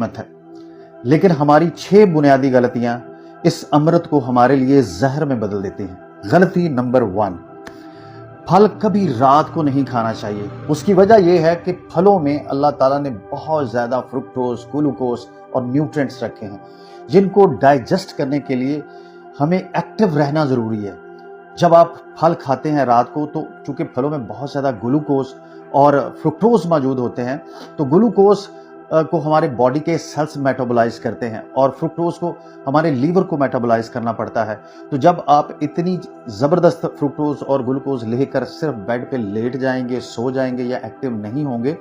नेमत है, लेकिन हमारी 6 बुनियादी गलतियां इस अमृत को हमारे लिए जहर में बदल देती हैं। गलती नंबर 1, फल कभी रात को नहीं खाना चाहिए। उसकी वजह यह है कि फलों में अल्लाह ताला ने बहुत ज़्यादा फ्रुक्टोज, ग्लूकोज और न्यूट्रिएंट्स रखे हैं, जिनको डाइजेस्ट करने के लिए हमें एक्टिव रहना ज़रूरी है। जब आप फल खाते हैं रात को, तो चूंकि फलों में बहुत ज़्यादा ग्लूकोज और फ्रुक्टोज मौजूद होते हैं, तो ग्लूकोज को हमारे बॉडी के सेल्स मेटाबोलाइज करते हैं और फ्रुक्टोज को हमारे लीवर को मेटाबोलाइज करना पड़ता है। तो जब आप इतनी ज़बरदस्त फ्रुक्टोज और ग्लूकोज लेकर सिर्फ बेड पे लेट जाएंगे, सो जाएंगे या एक्टिव नहीं होंगे,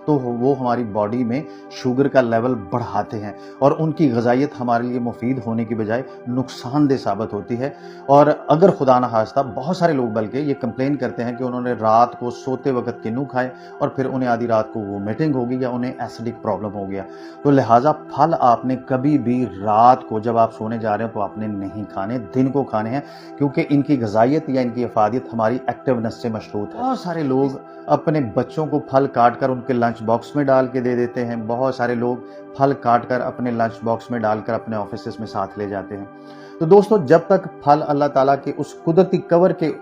तो वो हमारी बॉडी में शुगर का लेवल बढ़ाते हैं और उनकी ग़िज़ाइयत हमारे लिए मुफीद होने की बजाय नुकसानदेह साबित होती है। और अगर खुदा न खास्ता बहुत सारे लोग बल्कि ये कंप्लेन करते हैं कि उन्होंने रात को सोते वक्त किन्नू खाए और फिर उन्हें आधी रात को वोमिटिंग होगी या उन्हें एसिडिक प्रॉब्लम हो गया। तो लिहाजा फल आपने कभी भी रात को जब आप सोने जा रहे हो तो आपने नहीं खाने, दिन को खाने हैं, क्योंकि इनकी ग़िज़ाइयत या इनकी अफादियत हमारी एक्टिवनेस से मशरूत है। बहुत सारे लोग अपने बच्चों को फल काट कर उनके लंच बॉक्स में डाल के दे देते हैं। बहुत सारे लोग फल काट कर अपने लंच बॉक्स में डालकर अपने ऑफिस में साथ ले जाते हैं। तो दोस्तों, जब तक फल अल्लाह ताला के उस कुदरती कवर के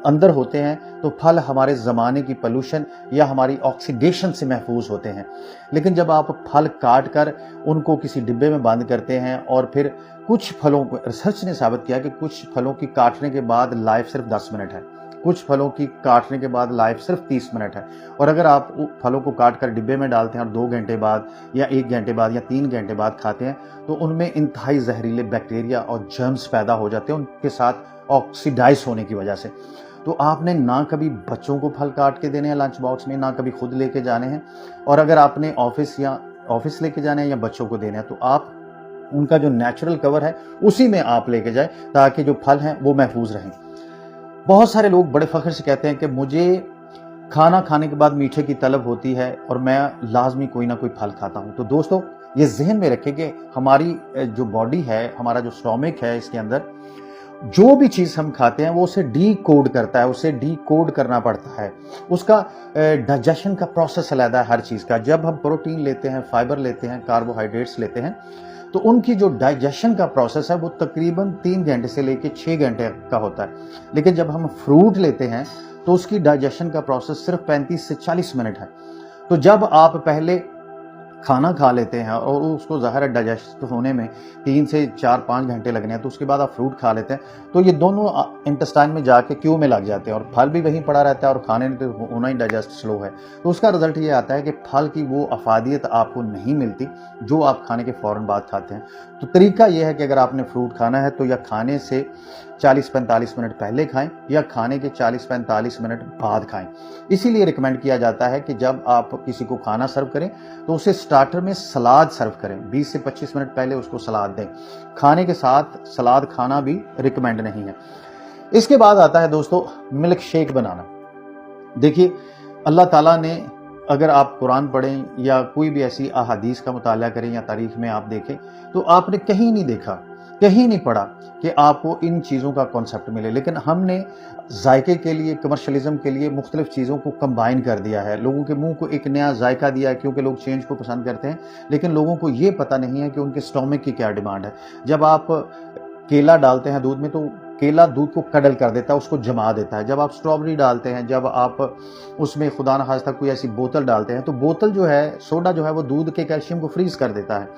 अंदर होते हैं तो फल हमारे ज़माने की पोल्यूशन या हमारी ऑक्सीडेशन से महफूज होते हैं। लेकिन जब आप फल काट कर उनको किसी डिब्बे में बंद करते हैं, और फिर कुछ फलों को रिसर्च ने साबित किया कि कुछ फलों की काटने के बाद लाइफ सिर्फ 10 मिनट है, कुछ फलों की काटने के बाद लाइफ सिर्फ 30 मिनट है। और अगर आप फलों को काट कर डिब्बे में डालते हैं और 2 घंटे बाद या 1 घंटे बाद या 3 घंटे बाद खाते हैं, तो उनमें इंतहाई जहरीले बैक्टीरिया और जर्म्स पैदा हो जाते हैं उनके साथ ऑक्सीडाइज होने की वजह से। तो आपने ना कभी बच्चों को फल काट के देने हैं लंच बॉक्स में, ना कभी खुद लेके जाने हैं। और अगर आपने ऑफिस लेके जाने हैं या बच्चों को देने हैं, तो आप उनका जो नेचुरल कवर है उसी में आप लेके जाएं, ताकि जो फल हैं वो महफूज रहें। बहुत सारे लोग बड़े फख्र से कहते हैं कि मुझे खाना खाने के बाद मीठे की तलब होती है और मैं लाजमी कोई ना कोई फल खाता हूँ। तो दोस्तों, ये जहन में रखें कि हमारी जो बॉडी है, हमारा जो स्टोमिक है, इसके अंदर जो भी चीज़ हम खाते हैं वो उसे डीकोड करता है, उसे डीकोड करना पड़ता है। उसका डाइजेशन का प्रोसेस अलग है हर चीज़ का। जब हम प्रोटीन लेते हैं, फाइबर लेते हैं, कार्बोहाइड्रेट्स लेते हैं, तो उनकी जो डाइजेशन का प्रोसेस है वो तकरीबन 3 घंटे से लेकर 6 घंटे का होता है। लेकिन जब हम फ्रूट लेते हैं तो उसकी डाइजेशन का प्रोसेस सिर्फ 35 से 40 मिनट है। तो जब आप पहले खाना खा लेते हैं और उसको ज़ाहिर है डाइजेस्ट होने में 3 से 4-5 घंटे लगने हैं, तो उसके बाद आप फ्रूट खा लेते हैं, तो ये दोनों इंटेस्टाइन में जाके क्यू में लग जाते हैं और फल भी वहीं पड़ा रहता है और खाने में होना ही डाइजेस्ट स्लो है। तो उसका रिजल्ट ये आता है कि फल की वो अफादियत आपको नहीं मिलती जो आप खाने के फ़ौरन बाद खाते हैं। तो तरीका ये है कि अगर आपने फ्रूट खाना है तो या खाने से 40-45 मिनट पहले खाएं या खाने के 40-45 मिनट बाद खाएं। इसीलिए रिकमेंड किया जाता है कि जब आप किसी को खाना सर्व करें तो उसे स्टार्टर में सलाद सर्व करें, 20 से 25 मिनट पहले उसको सलाद दें। खाने के साथ सलाद खाना भी रिकमेंड नहीं है। इसके बाद आता है दोस्तों मिल्क शेक बनाना। देखिए, अल्लाह ताला ने, अगर आप कुरान पढ़ें या कोई भी ऐसी अहादीस का मुताला करें या तारीख में आप देखें, तो आपने कहीं नहीं देखा, कहीं नहीं पढ़ा कि आपको इन चीज़ों का कॉन्सेप्ट मिले। लेकिन हमने जायके के लिए, कमर्शलिज्म के लिए मुख्तलिफ चीज़ों को कंबाइन कर दिया है, लोगों के मुंह को एक नया जायका दिया है, क्योंकि लोग चेंज को पसंद करते हैं। लेकिन लोगों को ये पता नहीं है कि उनके स्टोमिक की क्या डिमांड है। जब आप केला डालते हैं दूध में, तो केला दूध को कडल कर देता है, उसको जमा देता है। जब आप स्ट्रॉबेरी डालते हैं, जब आप उसमें खुदा न खास्ता कोई ऐसी बोतल डालते हैं, तो बोतल जो है, सोडा जो है, वो दूध के कैल्शियम को फ्रीज कर देता है।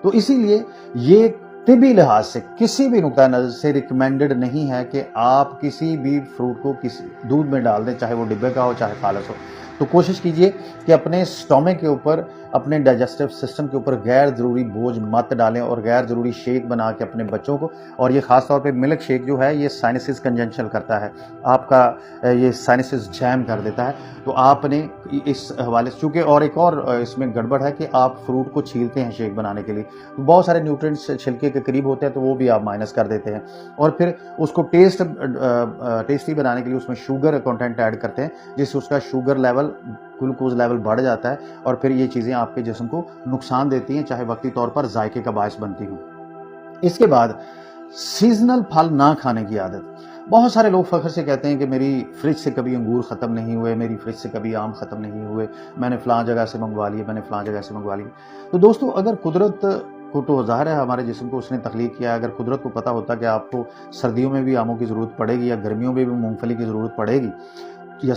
तो इसीलिए ये तिबी लिहाज से किसी भी नुक्ता नज़र से रिकमेंडेड नहीं है कि आप किसी भी फ्रूट को किसी दूध में डाल दें, चाहे वो डिब्बे का हो चाहे खालस हो। तो कोशिश कीजिए कि अपने स्टोमिक के ऊपर, अपने डाइजेस्टिव सिस्टम के ऊपर गैर ज़रूरी बोझ मत डालें और गैर ज़रूरी शेक बना के अपने बच्चों को, और ये ख़ास तौर पे मिल्क शेक जो है, ये साइनसिस कंजंशन करता है, आपका ये साइनसिस जैम कर देता है। तो आपने इस हवाले से, चूँकि और एक और इसमें गड़बड़ है कि आप फ्रूट को छीलते हैं शेक बनाने के लिए, तो बहुत सारे न्यूट्रिएंट्स छिलके के करीब होते हैं, तो वो भी आप माइनस कर देते हैं। और फिर उसको टेस्टी बनाने के लिए उसमें शुगर कंटेंट ऐड करते हैं, जिससे उसका शुगर लेवल, ग्लूकोज लेवल बढ़ जाता है और फिर ये चीज़ें आपके जिस्म को नुकसान देती हैं, चाहे वक्ती तौर पर जायके का बायस बनती हूँ। इसके बाद सीजनल फल ना खाने की आदत। بہت سارے لوگ فخر سے کہتے ہیں کہ میری فریج سے کبھی انگور ختم نہیں ہوئے، میری فریج سے کبھی آم ختم نہیں ہوئے، میں نے فلاں جگہ سے منگوا لیے، میں نے فلاں جگہ سے منگوا لیے۔ تو دوستو، اگر قدرت کو تو ظاہر ہے ہمارے جسم کو اس نے تخلیق کیا ہے، اگر قدرت کو پتہ ہوتا کہ آپ کو سردیوں میں بھی آموں کی ضرورت پڑے گی یا گرمیوں میں بھی مونگ پھلی کی ضرورت پڑے گی یا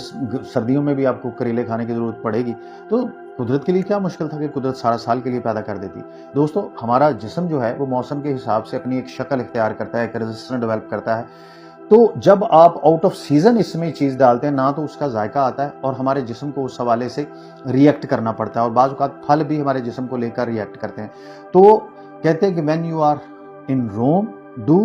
سردیوں میں بھی آپ کو کریلے کھانے کی ضرورت پڑے گی، تو قدرت کے لیے کیا مشکل تھا کہ قدرت سارا سال کے لیے پیدا کر دیتی۔ دوستو، ہمارا جسم جو ہے وہ موسم کے حساب سے اپنی ایک شکل اختیار کرتا ہے، ایک ریزسٹنس ڈیولپ کرتا ہے۔ تو جب آپ آؤٹ آف سیزن اس میں چیز ڈالتے ہیں، نہ تو اس کا ذائقہ آتا ہے اور ہمارے جسم کو اس حوالے سے ریئیکٹ کرنا پڑتا ہے، اور بعض اوقات پھل بھی ہمارے جسم کو لے کر ریئیکٹ کرتے ہیں۔ تو کہتے ہیں کہ when you are in Rome, do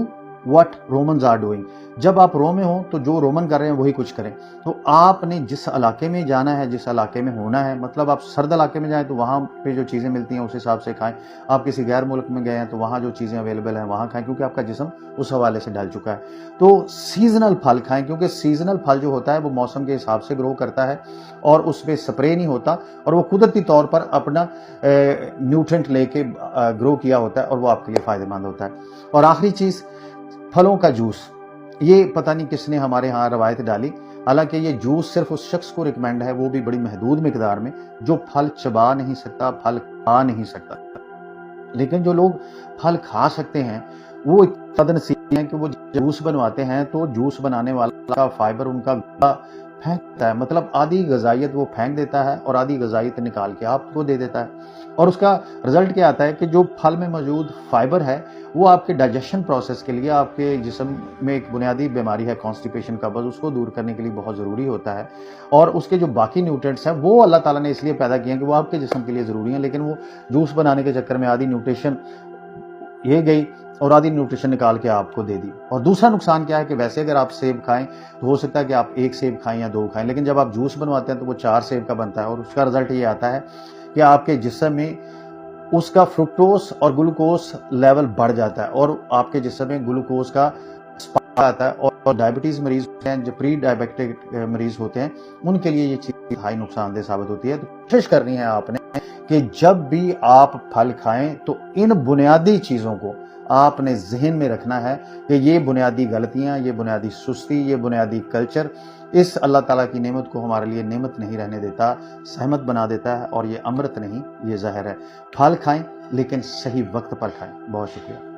what Romans are doing۔ جب آپ روم میں ہوں تو جو رومن کر رہے ہیں وہی کچھ کریں۔ تو آپ نے جس علاقے میں جانا ہے، جس علاقے میں ہونا ہے، مطلب آپ سرد علاقے میں جائیں تو وہاں پہ جو چیزیں ملتی ہیں اس حساب سے کھائیں، آپ کسی غیر ملک میں گئے ہیں تو وہاں جو چیزیں اویلیبل ہیں وہاں کھائیں، کیونکہ آپ کا جسم اس حوالے سے ڈل چکا ہے۔ تو سیزنل پھل کھائیں، کیونکہ سیزنل پھل جو ہوتا ہے وہ موسم کے حساب سے گرو کرتا ہے اور اس پہ سپرے نہیں ہوتا، اور وہ قدرتی طور پر اپنا نیوٹرینٹ لے کے گرو کیا ہوتا ہے اور وہ آپ کے لیے فائدہ مند ہوتا ہے۔ اور آخری چیز، پھلوں کا جوس۔ یہ پتہ نہیں کس نے ہمارے ہاں روایت ڈالی، حالانکہ یہ جوس صرف اس شخص کو ریکمینڈ ہے، وہ بھی بڑی محدود مقدار میں، جو پھل چبا نہیں سکتا، پھل کھا نہیں سکتا۔ لیکن جو لوگ پھل کھا سکتے ہیں وہ بد نصیب ہیں کہ وہ جوس بنواتے ہیں تو جوس بنانے والا کا فائبر ان کا پھینک دیتا ہے، مطلب آدھی غذائیت وہ پھینک دیتا ہے اور آدھی غذائیت نکال کے آپ کو دے دیتا ہے۔ اور اس کا رزلٹ کیا آتا ہے کہ جو پھل میں موجود فائبر ہے وہ آپ کے ڈائجیشن پروسیس کے لیے، آپ کے جسم میں ایک بنیادی بیماری ہے کانسٹیپیشن کا، بس اس کو دور کرنے کے لیے بہت ضروری ہوتا ہے، اور اس کے جو باقی نیوٹرینٹس ہیں وہ اللہ تعالیٰ نے اس لیے پیدا کیے ہیں کہ وہ آپ کے جسم کے لیے ضروری ہیں، لیکن وہ جوس بنانے کے چکر میں آدھی نیوٹریشن یہ گئی اور آدھی نیوٹریشن نکال کے آپ کو دے دی۔ اور دوسرا نقصان کیا ہے کہ ویسے اگر آپ سیب کھائیں تو ہو سکتا ہے کہ آپ ایک سیب کھائیں یا دو کھائیں، لیکن جب آپ جوس بنواتے ہیں تو وہ 4 سیب کا بنتا ہے، اور اس کا رزلٹ یہ آتا ہے کہ آپ کے جسم میں اس کا فرکٹوز اور گلوکوز لیول بڑھ جاتا ہے، اور آپ کے جسم میں گلوکوز کا اسپائک آتا ہے، اور ڈائبٹیز مریض ہوتے ہیں، جو پری ڈائبیٹک مریض ہوتے ہیں، ان کے لیے یہ چیز ہائی نقصان دہ ثابت ہوتی ہے۔ تو کوشش کرنی ہے آپ نے کہ جب بھی آپ پھل کھائیں تو ان بنیادی چیزوں کو آپ نے ذہن میں رکھنا ہے کہ یہ بنیادی غلطیاں، یہ بنیادی سستی، یہ بنیادی کلچر اس اللہ تعالیٰ کی نعمت کو ہمارے لیے نعمت نہیں رہنے دیتا، سہمت بنا دیتا ہے، اور یہ امرت نہیں، یہ زہر ہے۔ پھل کھائیں لیکن صحیح وقت پر کھائیں۔ بہت شکریہ۔